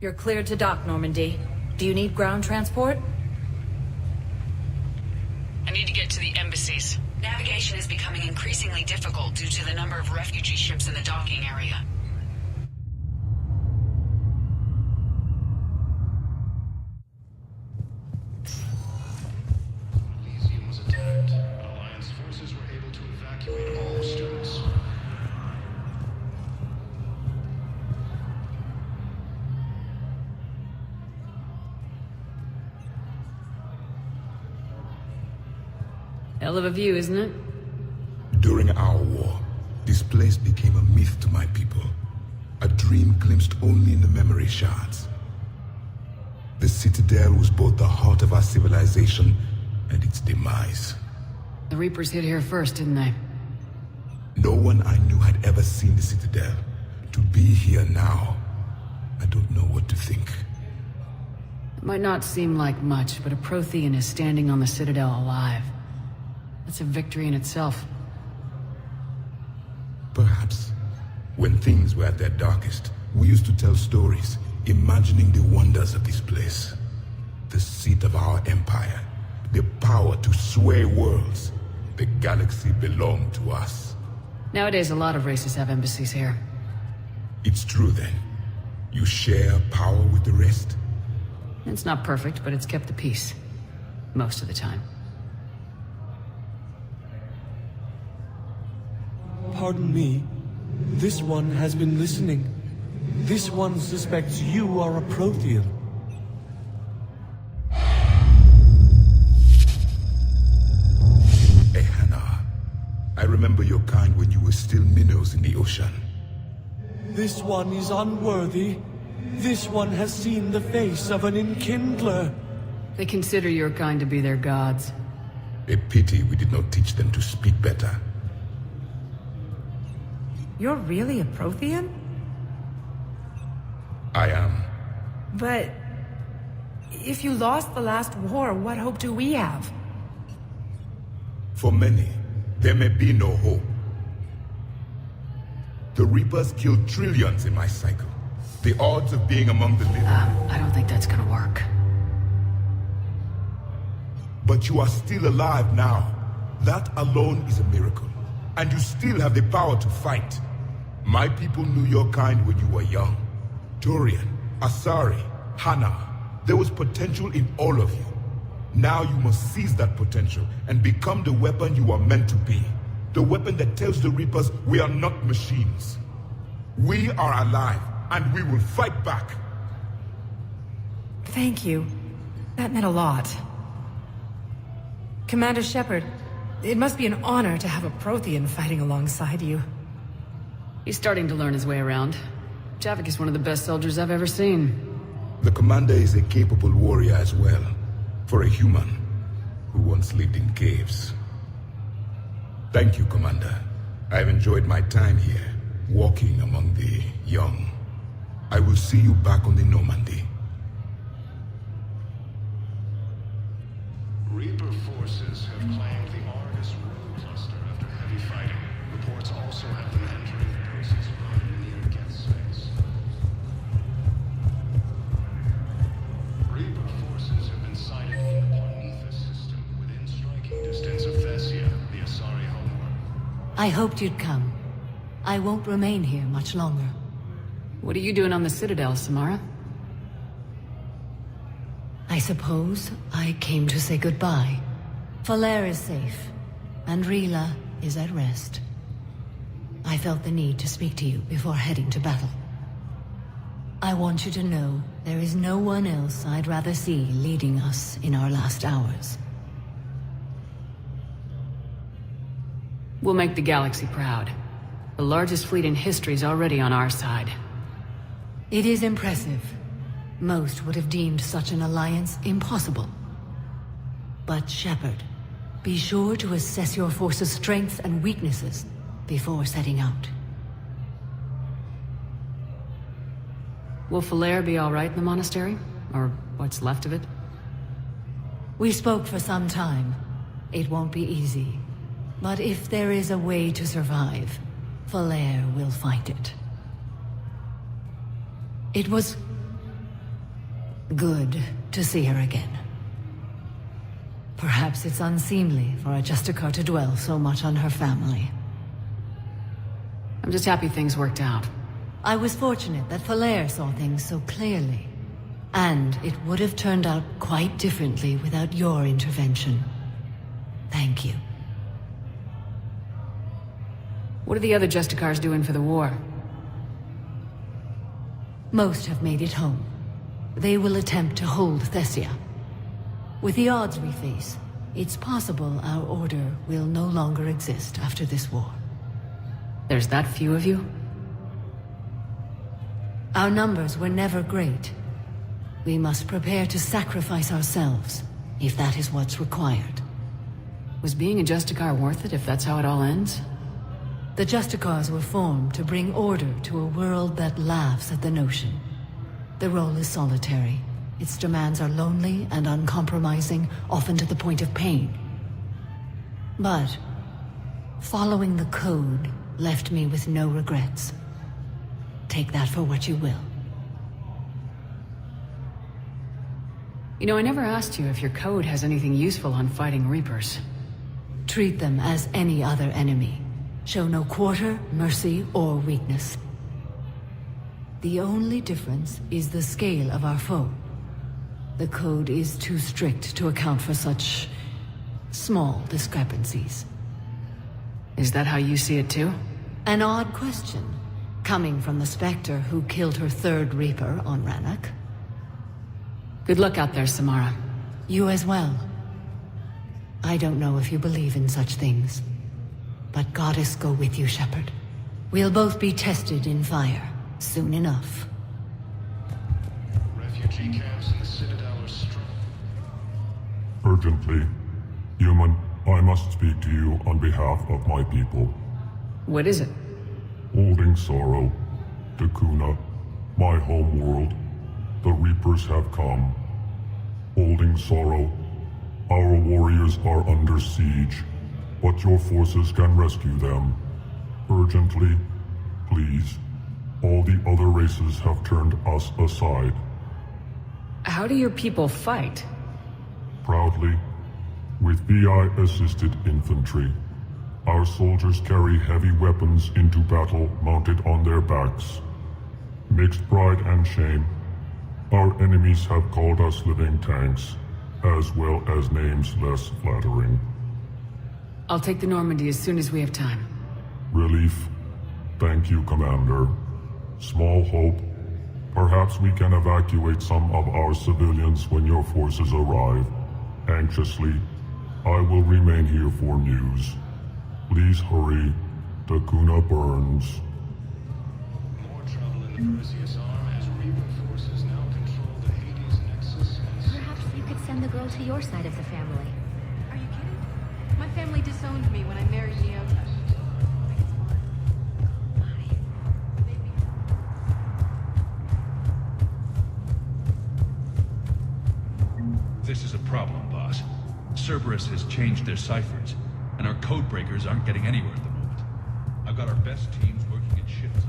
You're cleared to dock, Normandy. Do you need ground transport? I need to get to the embassies. Navigation is becoming increasingly difficult due to the number of refugee ships in the docking area. Elysium was attacked, but Alliance forces were able to evacuate all students. Hell of a view, isn't it? During our war, this place became a myth to my people. A dream glimpsed only in the memory shards. The Citadel was both the heart of our civilization and its demise. The Reapers hit here first, didn't they? No one I knew had ever seen the Citadel. To be here now, I don't know what to think. It might not seem like much, but a Prothean is standing on the Citadel alive. That's a victory in itself. Perhaps, when things were at their darkest, we used to tell stories, imagining the wonders of this place. The seat of our empire, the power to sway worlds. The galaxy belonged to us. Nowadays, a lot of races have embassies here. It's true then. You share power with the rest? It's not perfect, but it's kept the peace. Most of the time. Pardon me. This one has been listening. This one suspects you are a Prothean. Ehana, I remember your kind when you were still minnows in the ocean. This one is unworthy. This one has seen the face of an enkindler. They consider your kind to be their gods. A pity we did not teach them to speak better. You're really a Prothean? I am. But... if you lost the last war, what hope do we have? For many, there may be no hope. The Reapers killed trillions in my cycle. The odds of being among the living... I don't think that's gonna work. But you are still alive now. That alone is a miracle. And you still have the power to fight. My people knew your kind when you were young. Turian, Asari, Hana. There was potential in all of you. Now you must seize that potential and become the weapon you are meant to be. The weapon that tells the Reapers we are not machines. We are alive, and we will fight back. Thank you. That meant a lot. Commander Shepard, it must be an honor to have a Prothean fighting alongside you. He's starting to learn his way around. Javik is one of the best soldiers I've ever seen. The commander is a capable warrior as well. For a human who once lived in caves. Thank you, Commander. I've enjoyed my time here, walking among the young. I will see you back on the Normandy. Reaper forces have claimed the Argus road cluster after heavy fighting. Reports also have them entering the process run near Geth space. Reaper forces have been sighted in the Parnithus system within striking distance of Thessia, the Asari homeworld. I hoped you'd come. I won't remain here much longer. What are you doing on the Citadel, Samara? I suppose I came to say goodbye. Falair is safe, and Rila is at rest. I felt the need to speak to you before heading to battle. I want you to know there is no one else I'd rather see leading us in our last hours. We'll make the galaxy proud. The largest fleet in history is already on our side. It is impressive. Most would have deemed such an alliance impossible. But Shepard, be sure to assess your force's strengths and weaknesses before setting out. Will Falair be all right in the monastery? Or what's left of it? We spoke for some time. It won't be easy. But if there is a way to survive, Falair will find it. It was Good to see her again. Perhaps it's unseemly for a Justicar to dwell so much on her family. I'm just happy things worked out. I was fortunate that Falair saw things so clearly. And it would have turned out quite differently without your intervention. Thank you. What are the other Justicars doing for the war? Most have made it home. They will attempt to hold Thessia. With the odds we face, it's possible our order will no longer exist after this war. There's that few of you? Our numbers were never great. We must prepare to sacrifice ourselves, if that is what's required. Was being a Justicar worth it if that's how it all ends? The Justicars were formed to bring order to a world that laughs at the notion. The role is solitary. Its demands are lonely and uncompromising, often to the point of pain. But following the code left me with no regrets. Take that for what you will. You know, I never asked you if your code has anything useful on fighting Reapers. Treat them as any other enemy. Show no quarter, mercy, or weakness. The only difference is the scale of our foe. The code is too strict to account for such small discrepancies. Is that how you see it too? An odd question, coming from the Spectre who killed her third Reaper on Rannoch. Good luck out there, Samara. You as well. I don't know if you believe in such things, but Goddess go with you, Shepard. We'll both be tested in fire, soon enough. Refugee camps in the Citadel are strong. Urgently. Human, I must speak to you on behalf of my people. What is it? Holding sorrow. Dakuna, my home world. The Reapers have come. Holding sorrow. Our warriors are under siege, but your forces can rescue them. Urgently, please. All the other races have turned us aside. How do your people fight? Proudly, with VI-assisted infantry. Our soldiers carry heavy weapons into battle mounted on their backs. Mixed pride and shame, our enemies have called us living tanks, as well as names less flattering. I'll take the Normandy as soon as we have time. Relief. Thank you, Commander. Small hope. Perhaps we can evacuate some of our civilians when your forces arrive. Anxiously, I will remain here for news. Please hurry. Dakuna burns. More trouble in the Perseus Arm as Reaper forces now control the Hades Nexus and... Perhaps you could send the girl to your side of the family. Are you kidding? My family disowned me when I married Neota. This is a problem, boss. Cerberus has changed their ciphers, and our codebreakers aren't getting anywhere at the moment. I've got our best teams working in shifts.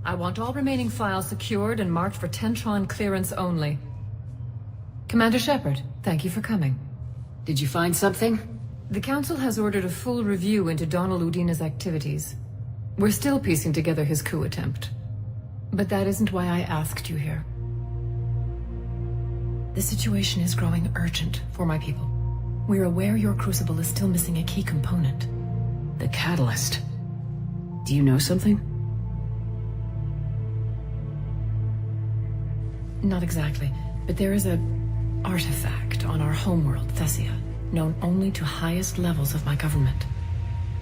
I want all remaining files secured and marked for Tentron clearance only. Commander Shepard, thank you for coming. Did you find something? The Council has ordered a full review into Donald Udina's activities. We're still piecing together his coup attempt. But that isn't why I asked you here. The situation is growing urgent for my people. We're aware your crucible is still missing a key component. The catalyst. Do you know something? Not exactly, but there is an artifact on our homeworld, Thessia, known only to highest levels of my government.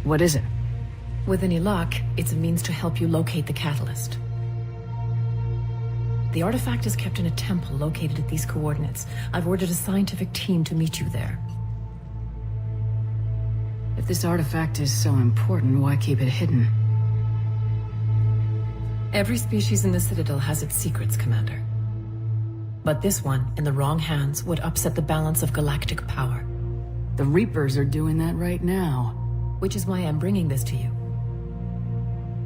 What is it? With any luck, it's a means to help you locate the catalyst. The artifact is kept in a temple located at these coordinates. I've ordered a scientific team to meet you there. If this artifact is so important, why keep it hidden? Every species in the Citadel has its secrets, Commander. But this one, in the wrong hands, would upset the balance of galactic power. The Reapers are doing that right now. which is why I'm bringing this to you.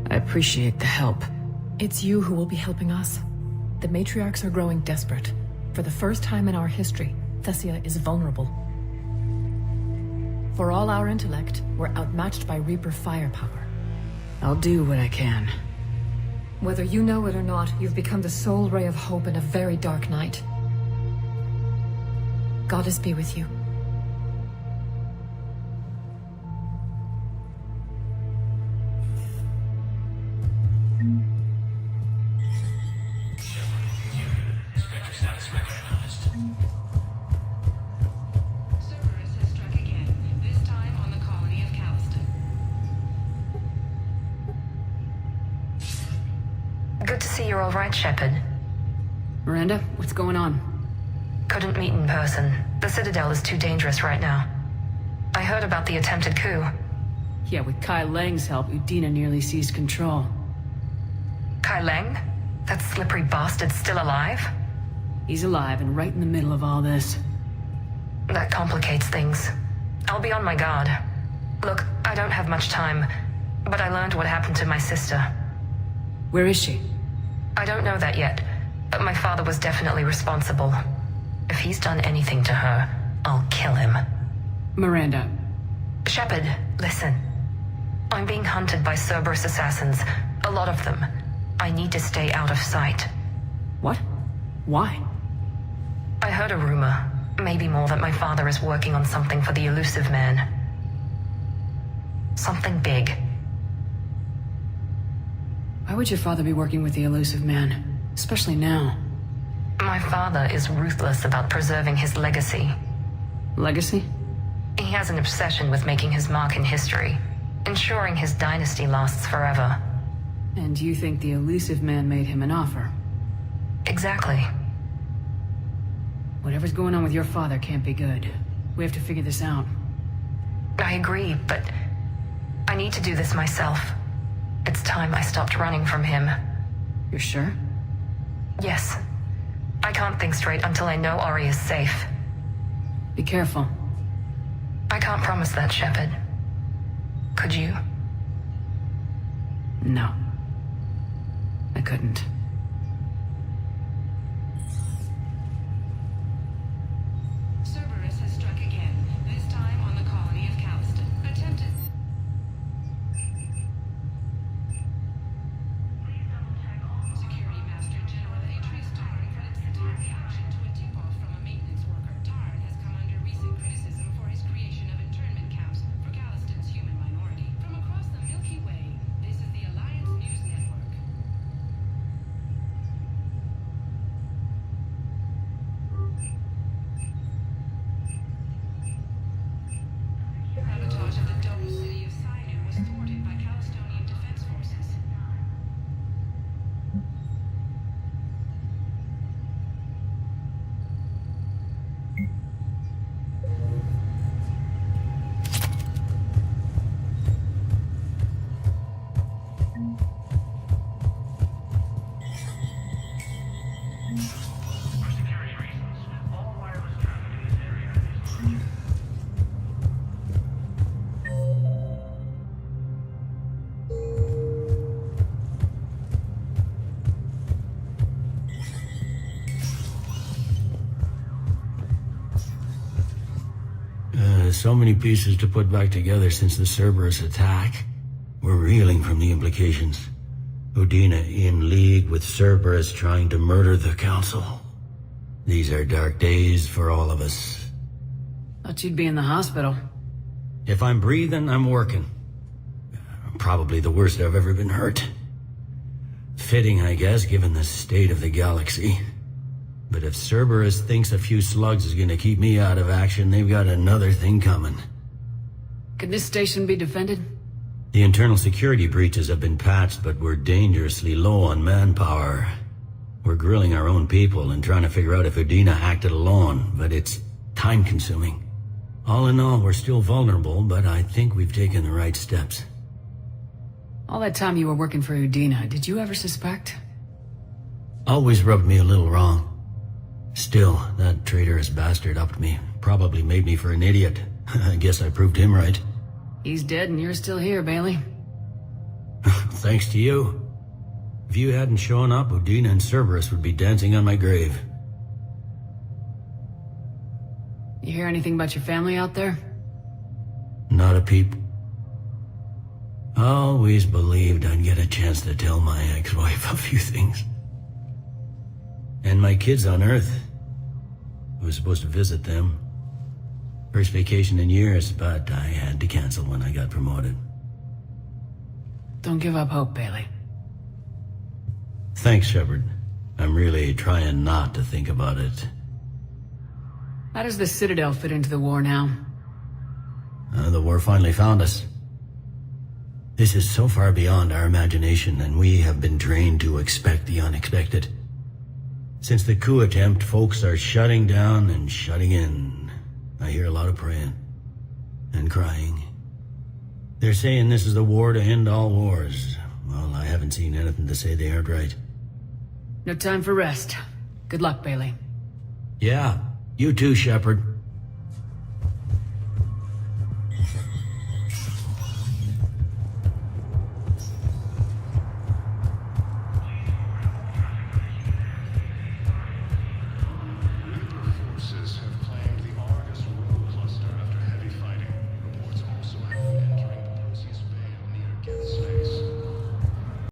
I appreciate the help. It's you who will be helping us. The matriarchs are growing desperate. For the first time in our history, Thessia is vulnerable. For all our intellect, we're outmatched by Reaper firepower. I'll do what I can. Whether you know it or not, you've become the sole ray of hope in a very dark night. Goddess be with you. Good to see you're all right, Shepard. Miranda, what's going on? Couldn't meet in person. The Citadel is too dangerous right now. I heard about the attempted coup. Yeah, with Kai Lang's help, Udina nearly seized control. Kai Lang? That slippery bastard's still alive? He's alive and right in the middle of all this. That complicates things. I'll be on my guard. Look, I don't have much time, but I learned what happened to my sister. Where is she? I don't know that yet, but my father was definitely responsible. If he's done anything to her, I'll kill him. Miranda. Shepard, listen. I'm being hunted by Cerberus assassins. A lot of them. I need to stay out of sight. What? Why? I heard a rumor, maybe more, that my father is working on something for the Elusive Man. Something big. Why would your father be working with the Elusive Man? Especially now. My father is ruthless about preserving his legacy. Legacy? He has an obsession with making his mark in history, ensuring his dynasty lasts forever. And you think the Elusive Man made him an offer? Exactly. Whatever's going on with your father can't be good. We have to figure this out. I agree, but I need to do this myself. It's time I stopped running from him. You're sure? Yes. I can't think straight until I know Ori is safe. Be careful. I can't promise that, Shepard. Could you? No. I couldn't. Cerberus has struck again, this time on the colony of Calliston. Attempted... Security Master General Atreus Tarn credits the Tarn reaction to a tip-off from a maintenance worker. Tarn has come under recent criticism for his creation of internment camps for Calliston's human minority. From across the Milky Way, this is the Alliance News Network. Sabotage of the dome city of Sinai was thwarted by Callistonian defense forces. For security reasons, all wireless traffic in this area is restricted. So many pieces to put back together since the Cerberus attack. We're reeling from the implications. Udina in league with Cerberus trying to murder the Council. These are dark days for all of us. Thought you'd be in the hospital. If I'm breathing, I'm working. Probably the worst I've ever been hurt. Fitting, I guess, given the state of the galaxy. But if Cerberus thinks a few slugs is gonna keep me out of action, they've got another thing coming. Can this station be defended? The internal security breaches have been patched, but we're dangerously low on manpower. We're grilling our own people and trying to figure out if Udina acted alone, but it's time-consuming. All in all, we're still vulnerable, but I think we've taken the right steps. All that time you were working for Udina, did you ever suspect? Always rubbed me a little wrong. Still, that traitorous bastard upped me. Probably made me for an idiot. I guess I proved him right. He's dead and you're still here, Bailey. Thanks to you. If you hadn't shown up, Udina and Cerberus would be dancing on my grave. You hear anything about your family out there? Not a peep. Always believed I'd get a chance to tell my ex-wife a few things. And my kids on Earth. I was supposed to visit them. First vacation in years, but I had to cancel when I got promoted. Don't give up hope, Bailey. Thanks, Shepard. I'm really trying not to think about it. How does the Citadel fit into the war now? The war finally found us. This is so far beyond our imagination, and we have been trained to expect the unexpected. Since the coup attempt, folks are shutting down and shutting in. I hear a lot of praying. And crying. They're saying this is the war to end all wars. Well, I haven't seen anything to say they aren't right. No time for rest. Good luck, Bailey. Yeah, you too, Shepard.